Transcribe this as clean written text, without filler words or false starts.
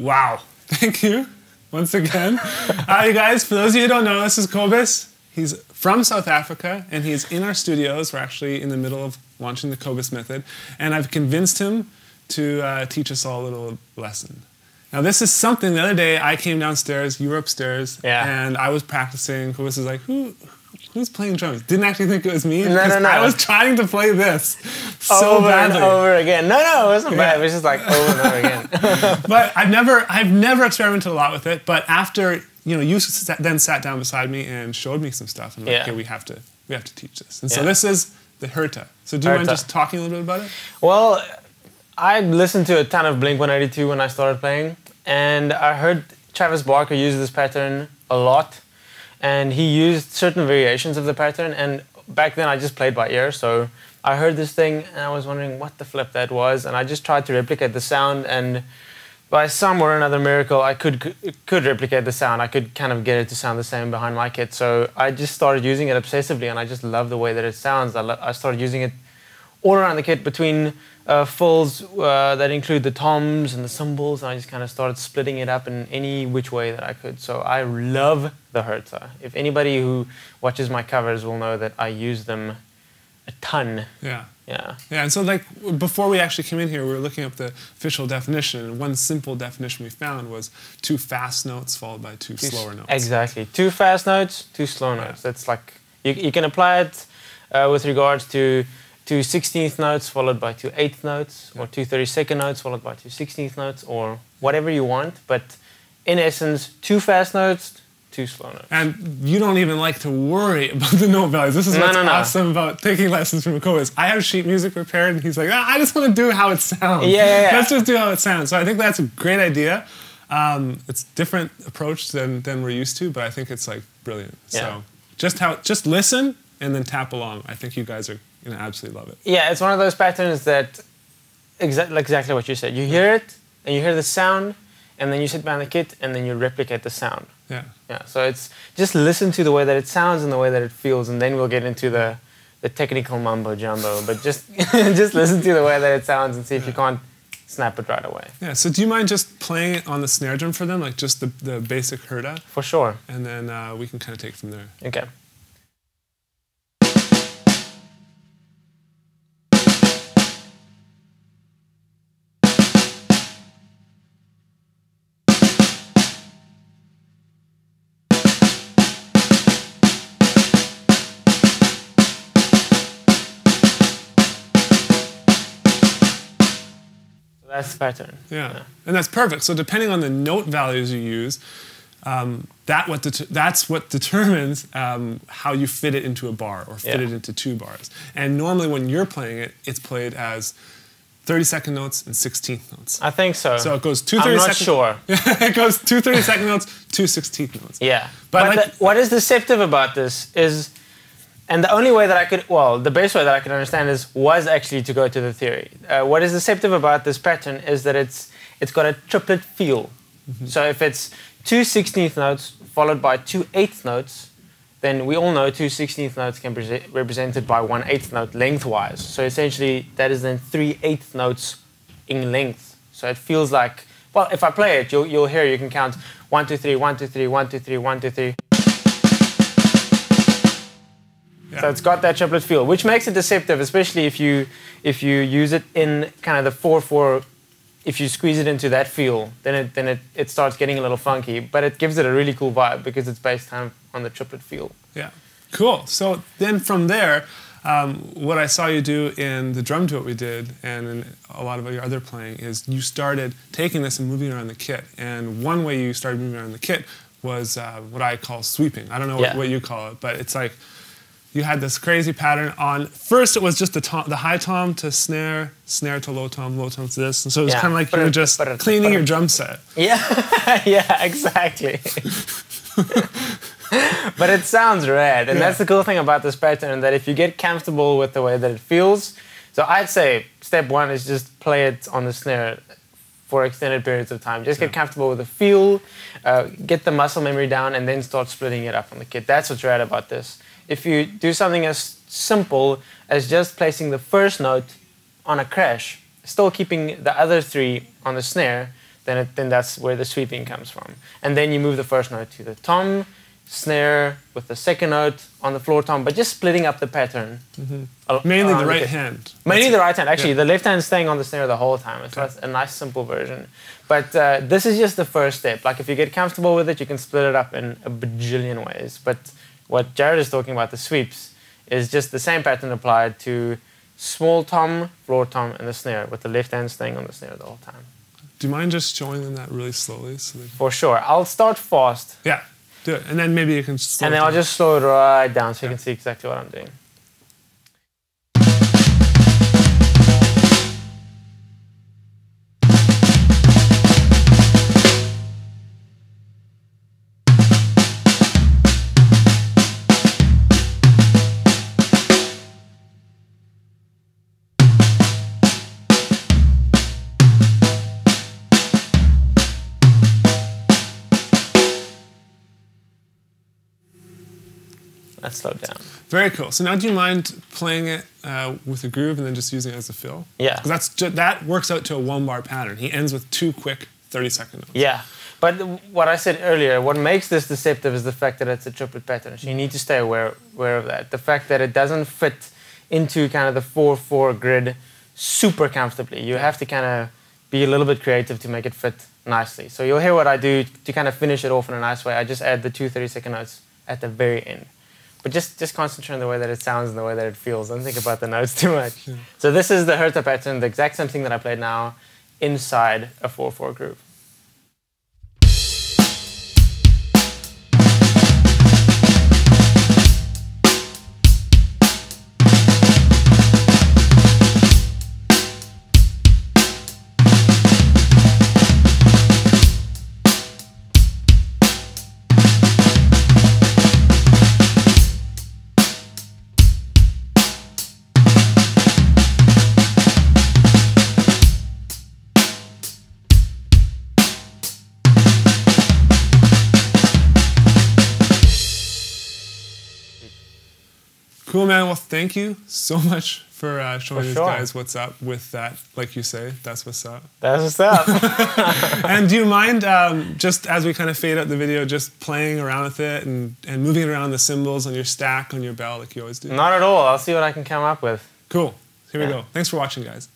Wow. Thank you once again. You guys, for those of you who don't know, this is Cobus. He's from South Africa, and he's in our studios. We're actually in the middle of launching the Cobus method, and I've convinced him to teach us all a little lesson. Now, this is something, the other day I came downstairs, you were upstairs, and I was practicing. Cobus was like, who's playing drums? Didn't actually think it was me, because I was trying to play this so badly. Over and over again. No, it wasn't bad. It was just like over and over again. But I've never experimented a lot with it, but after, you then sat down beside me and showed me some stuff, and like, okay, we have to teach this. And so this is the Herta. So do you mind just talking a little bit about it? Well, I listened to a ton of Blink-182 when I started playing, and I heard Travis Barker use this pattern a lot, and he used certain variations of the pattern, and back then I just played by ear, so I heard this thing and I was wondering what the flip that was, and I just tried to replicate the sound, and by some or another miracle I could replicate the sound. I could kind of get it to sound the same behind my kit, so I just started using it obsessively, and I just love the way that it sounds. I started using it all around the kit between fills that include the toms and the cymbals, and I just kind of started splitting it up in any which way that I could. So I love the Herta. If anybody who watches my covers will know that I use them a ton. Yeah. Yeah. Yeah, and so like before we actually came in here, we were looking up the official definition, and one simple definition we found was 2 fast notes followed by 2 slower notes. Exactly. 2 fast notes, 2 slow notes. That's like, you can apply it with regards to 2 16th notes followed by 2 8th notes, or 2 32nd notes followed by 2 16th notes, or whatever you want. But in essence, 2 fast notes, 2 slow notes. And you don't even like to worry about the note values. This is what's awesome about taking lessons from Cobus. I have sheet music prepared, and he's like, I just want to do how it sounds. Yeah. Let's just do how it sounds. So I think that's a great idea. It's a different approach than we're used to, but I think it's like brilliant. Yeah. So just listen and then tap along. I think you guys are going to absolutely love it. Yeah, it's one of those patterns that, exactly what you said. You hear it, and you hear the sound, and then you sit behind the kit, and then you replicate the sound. Yeah. Yeah, so it's just listen to the way that it sounds and the way that it feels, and then we'll get into the technical mumbo jumbo. But just just listen to the way that it sounds and see if you can't snap it right away. Yeah, so do you mind just playing it on the snare drum for them, like just the basic Herta? For sure. And then we can kind of take it from there. Okay. That's the pattern. Yeah, and that's perfect. So depending on the note values you use, that's what determines how you fit it into a bar or fit it into 2 bars. And normally when you're playing it, it's played as 32nd notes and 16th notes. I think so. So it goes 2 32nd. I'm not sure. It goes 2 32nd notes, 2 16th notes. Yeah. But like, what is deceptive about this is, and the only way that I could, the best way that I could understand was actually to go to the theory. What is deceptive about this pattern is that it's got a triplet feel. Mm-hmm. So if it's 2 16th notes followed by 2 8th notes, then we all know 2 16th notes can be represented by 1 8th note lengthwise. So essentially, that is then 3 8th notes in length. So it feels like, well, if I play it, you'll hear, you can count 1 2 3 1 2 3 1 2 3 1 2 3. Yeah. So it's got that triplet feel, which makes it deceptive, especially if you use it in kind of the 4/4. If you squeeze it into that feel, then it starts getting a little funky, but it gives it a really cool vibe because it's based on the triplet feel. Yeah, cool. So then from there, what I saw you do in the drum duet we did, and in a lot of your other playing, is you started taking this and moving around the kit. And one way you started moving around the kit was what I call sweeping. I don't know what you call it, but it's like you had this crazy pattern on. First, it was just the high tom to snare, snare to low tom to this, and so it was kind of like you were just cleaning your drum set. Yeah, yeah, exactly. But it sounds rad, and that's the cool thing about this pattern, that if you get comfortable with the way that it feels, so I'd say step 1 is just play it on the snare for extended periods of time. Just get comfortable with the feel, get the muscle memory down, and then start splitting it up on the kit. That's what's rad about this. If you do something as simple as just placing the first note on a crash, still keeping the other 3 on the snare, then that's where the sweeping comes from. And then you move the first note to the tom, snare with the second note on the floor tom, but just splitting up the pattern. Mainly the right hand. Mainly the right hand. Actually, the left hand is staying on the snare the whole time. So that's a nice, simple version. But this is just the first step. Like, if you get comfortable with it, you can split it up in a bajillion ways. But what Jared is talking about, the sweeps, is just the same pattern applied to small tom, floor tom, and the snare, with the left hand staying on the snare the whole time. Do you mind just showing them that really slowly? For sure. I'll start fast. Yeah, do it. And then maybe you can slow And then I'll just slow it right down so you can see exactly what I'm doing. That's slowed down. Very cool. So now do you mind playing it with a groove and then just using it as a fill? Yeah. Because that works out to a 1-bar pattern. He ends with 2 quick 30-second notes. Yeah. But what I said earlier, what makes this deceptive is the fact that it's a triplet pattern. So you need to stay aware of that. The fact that it doesn't fit into kind of the 4/4 grid super comfortably. You have to kind of be a little bit creative to make it fit nicely. So you'll hear what I do to kind of finish it off in a nice way. I just add the 2 30-second notes at the very end. But just concentrate on the way that it sounds and the way that it feels. Don't think about the notes too much. Yeah. So this is the Herta pattern, the exact same thing that I played now, inside a 4/4 groove. Cool, man. Well, thank you so much for showing these guys what's up with that. Like you say, that's what's up. That's what's up. And do you mind, just as we kind of fade out the video, just playing around with it and moving it around the cymbals on your stack, on your bell, like you always do? Not at all. I'll see what I can come up with. Cool. Here we go. Thanks for watching, guys.